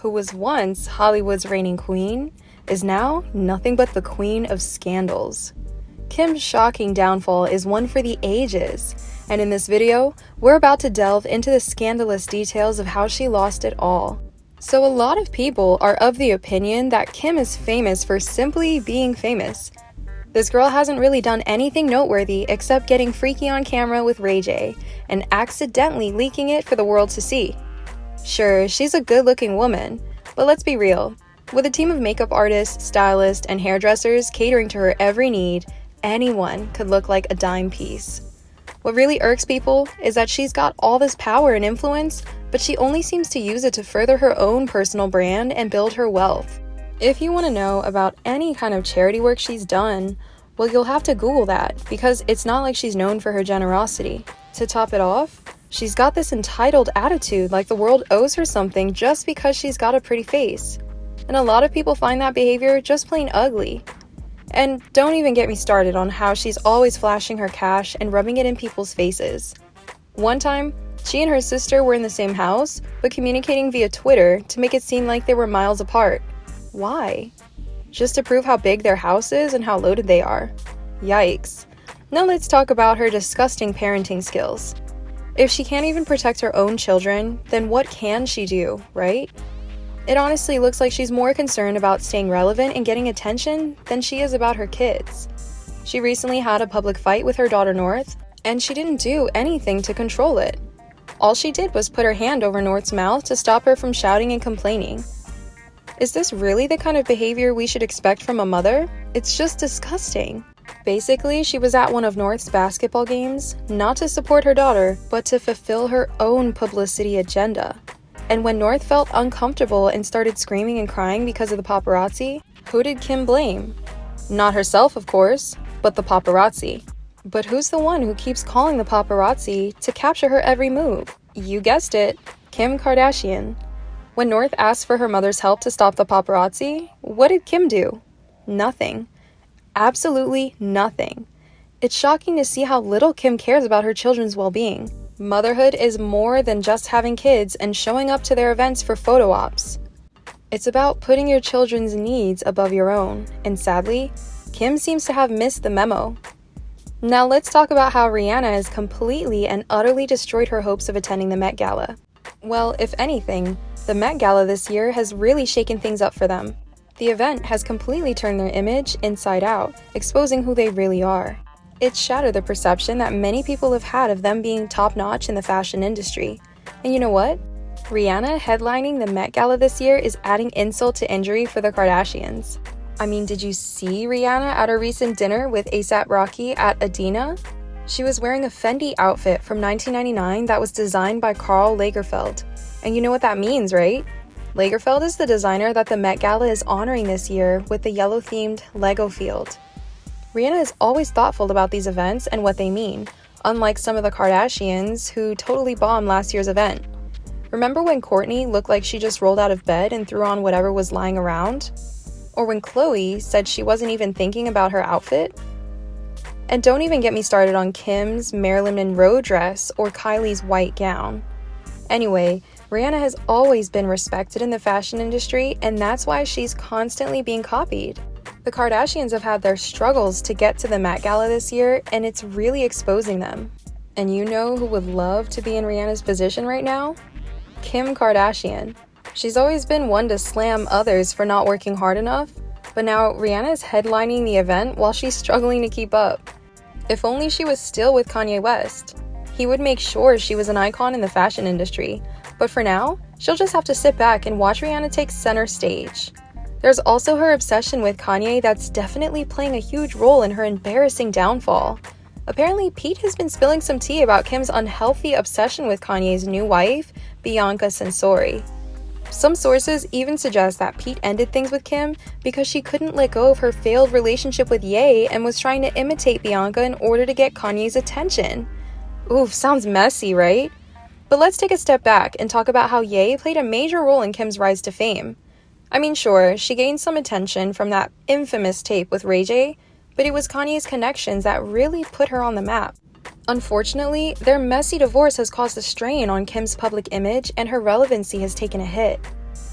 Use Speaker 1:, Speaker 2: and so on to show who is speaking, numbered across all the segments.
Speaker 1: who was once Hollywood's reigning queen, is now nothing but the queen of scandals. Kim's shocking downfall is one for the ages, and in this video, we're about to delve into the scandalous details of how she lost it all. So a lot of people are of the opinion that Kim is famous for simply being famous. This girl hasn't really done anything noteworthy except getting freaky on camera with Ray J and accidentally leaking it for the world to see. Sure, she's a good-looking woman, but let's be real. With a team of makeup artists, stylists, and hairdressers catering to her every need, anyone could look like a dime piece. What really irks people is that she's got all this power and influence, but she only seems to use it to further her own personal brand and build her wealth. If you want to know about any kind of charity work she's done, well, you'll have to Google that, because it's not like she's known for her generosity. To top it off, she's got this entitled attitude like the world owes her something just because she's got a pretty face. And a lot of people find that behavior just plain ugly. And don't even get me started on how she's always flashing her cash and rubbing it in people's faces. One time, she and her sister were in the same house, but communicating via Twitter to make it seem like they were miles apart. Why? Just to prove how big their house is and how loaded they are. Yikes. Now let's talk about her disgusting parenting skills. If she can't even protect her own children, then what can she do, right? It honestly looks like she's more concerned about staying relevant and getting attention than she is about her kids. She recently had a public fight with her daughter North, and she didn't do anything to control it. All she did was put her hand over North's mouth to stop her from shouting and complaining. Is this really the kind of behavior we should expect from a mother? It's just disgusting. Basically, she was at one of North's basketball games, not to support her daughter, but to fulfill her own publicity agenda. And when North felt uncomfortable and started screaming and crying because of the paparazzi, who did Kim blame? Not herself, of course, but the paparazzi. But who's the one who keeps calling the paparazzi to capture her every move? You guessed it, Kim Kardashian. When North asked for her mother's help to stop the paparazzi, what did Kim do? Nothing. Absolutely nothing. It's shocking to see how little Kim cares about her children's well-being. Motherhood is more than just having kids and showing up to their events for photo ops. It's about putting your children's needs above your own, and sadly, Kim seems to have missed the memo. Now let's talk about how Rihanna has completely and utterly destroyed her hopes of attending the Met Gala. Well, if anything, the Met Gala this year has really shaken things up for them. The event has completely turned their image inside out, exposing who they really are. It's shattered the perception that many people have had of them being top-notch in the fashion industry. And you know what? Rihanna headlining the Met Gala this year is adding insult to injury for the Kardashians. I mean, did you see Rihanna at her recent dinner with A$AP Rocky at Adina? She was wearing a Fendi outfit from 1999 that was designed by Karl Lagerfeld. And you know what that means, right? Lagerfeld is the designer that the Met Gala is honoring this year with the yellow-themed Lego field. Rihanna is always thoughtful about these events and what they mean, unlike some of the Kardashians who totally bombed last year's event. Remember when Kourtney looked like she just rolled out of bed and threw on whatever was lying around? Or when Khloe said she wasn't even thinking about her outfit? And don't even get me started on Kim's Marilyn Monroe dress or Kylie's white gown. Anyway, Rihanna has always been respected in the fashion industry, and that's why she's constantly being copied. The Kardashians have had their struggles to get to the Met Gala this year, and it's really exposing them. And you know who would love to be in Rihanna's position right now? Kim Kardashian. She's always been one to slam others for not working hard enough, but now Rihanna is headlining the event while she's struggling to keep up. If only she was still with Kanye West. He would make sure she was an icon in the fashion industry, but for now, she'll just have to sit back and watch Rihanna take center stage. There's also her obsession with Kanye that's definitely playing a huge role in her embarrassing downfall. Apparently, Pete has been spilling some tea about Kim's unhealthy obsession with Kanye's new wife, Bianca Censori. Some sources even suggest that Pete ended things with Kim because she couldn't let go of her failed relationship with Ye and was trying to imitate Bianca in order to get Kanye's attention. Oof, sounds messy, right? But let's take a step back and talk about how Ye played a major role in Kim's rise to fame. I mean, sure, she gained some attention from that infamous tape with Ray J, but it was Kanye's connections that really put her on the map. Unfortunately, their messy divorce has caused a strain on Kim's public image, and her relevancy has taken a hit.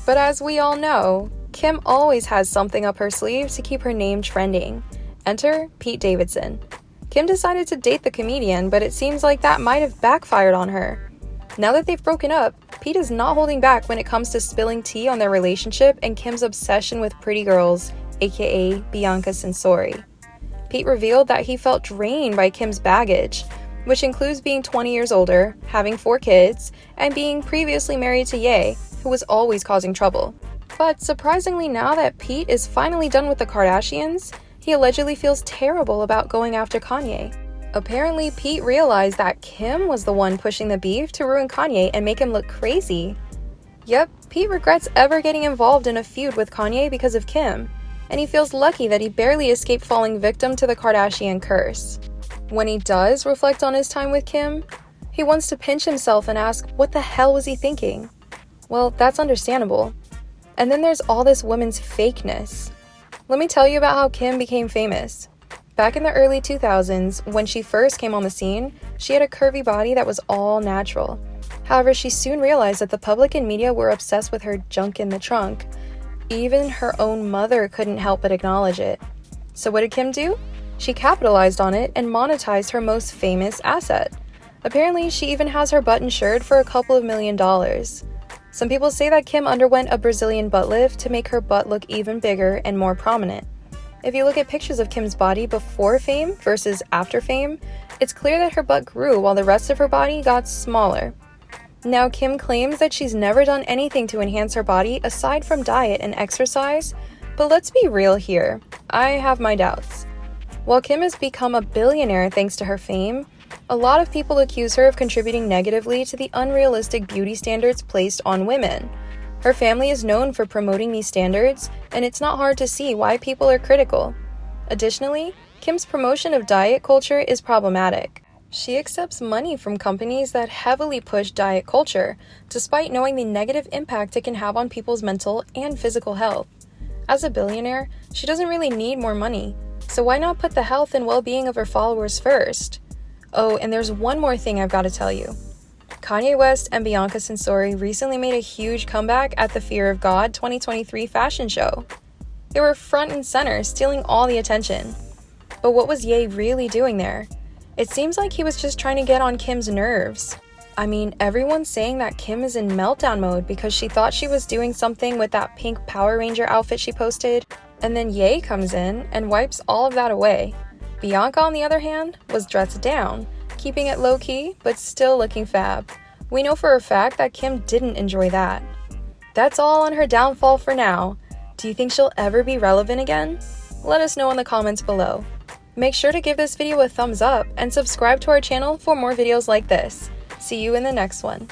Speaker 1: But as we all know, Kim always has something up her sleeve to keep her name trending. Enter Pete Davidson. Kim decided to date the comedian, but it seems like that might have backfired on her. Now that they've broken up, Pete is not holding back when it comes to spilling tea on their relationship and Kim's obsession with pretty girls, aka Bianca Censori. Pete revealed that he felt drained by Kim's baggage, which includes being 20 years older, having 4 kids, and being previously married to Ye, who was always causing trouble. But surprisingly, now that Pete is finally done with the Kardashians, he allegedly feels terrible about going after Kanye. Apparently, Pete realized that Kim was the one pushing the beef to ruin Kanye and make him look crazy. Yep, Pete regrets ever getting involved in a feud with Kanye because of Kim, and he feels lucky that he barely escaped falling victim to the Kardashian curse. When he does reflect on his time with Kim, he wants to pinch himself and ask, what the hell was he thinking? Well, that's understandable. And then there's all this woman's fakeness. Let me tell you about how Kim became famous. Back in the early 2000s, when she first came on the scene, she had a curvy body that was all natural. However, she soon realized that the public and media were obsessed with her junk in the trunk. Even her own mother couldn't help but acknowledge it. So what did Kim do? She capitalized on it and monetized her most famous asset. Apparently, she even has her butt insured for a couple of $1 million. Some people say that Kim underwent a Brazilian butt lift to make her butt look even bigger and more prominent. If you look at pictures of Kim's body before fame versus after fame, it's clear that her butt grew while the rest of her body got smaller. Now, Kim claims that she's never done anything to enhance her body aside from diet and exercise, but let's be real here. I have my doubts. While Kim has become a billionaire thanks to her fame, a lot of people accuse her of contributing negatively to the unrealistic beauty standards placed on women. Her family is known for promoting these standards, and it's not hard to see why people are critical. Additionally, Kim's promotion of diet culture is problematic. She accepts money from companies that heavily push diet culture, despite knowing the negative impact it can have on people's mental and physical health. As a billionaire, she doesn't really need more money, so why not put the health and well-being of her followers first? Oh, and there's one more thing I've got to tell you. Kanye West and Bianca Censori recently made a huge comeback at the Fear of God 2023 fashion show. They were front and center, stealing all the attention. But what was Ye really doing there? It seems like he was just trying to get on Kim's nerves. I mean, everyone's saying that Kim is in meltdown mode because she thought she was doing something with that pink Power Ranger outfit she posted, and then Ye comes in and wipes all of that away. Bianca, on the other hand, was dressed down, keeping it low-key, but still looking fab. We know for a fact that Kim didn't enjoy that. That's all on her downfall for now. Do you think she'll ever be relevant again? Let us know in the comments below. Make sure to give this video a thumbs up and subscribe to our channel for more videos like this. See you in the next one.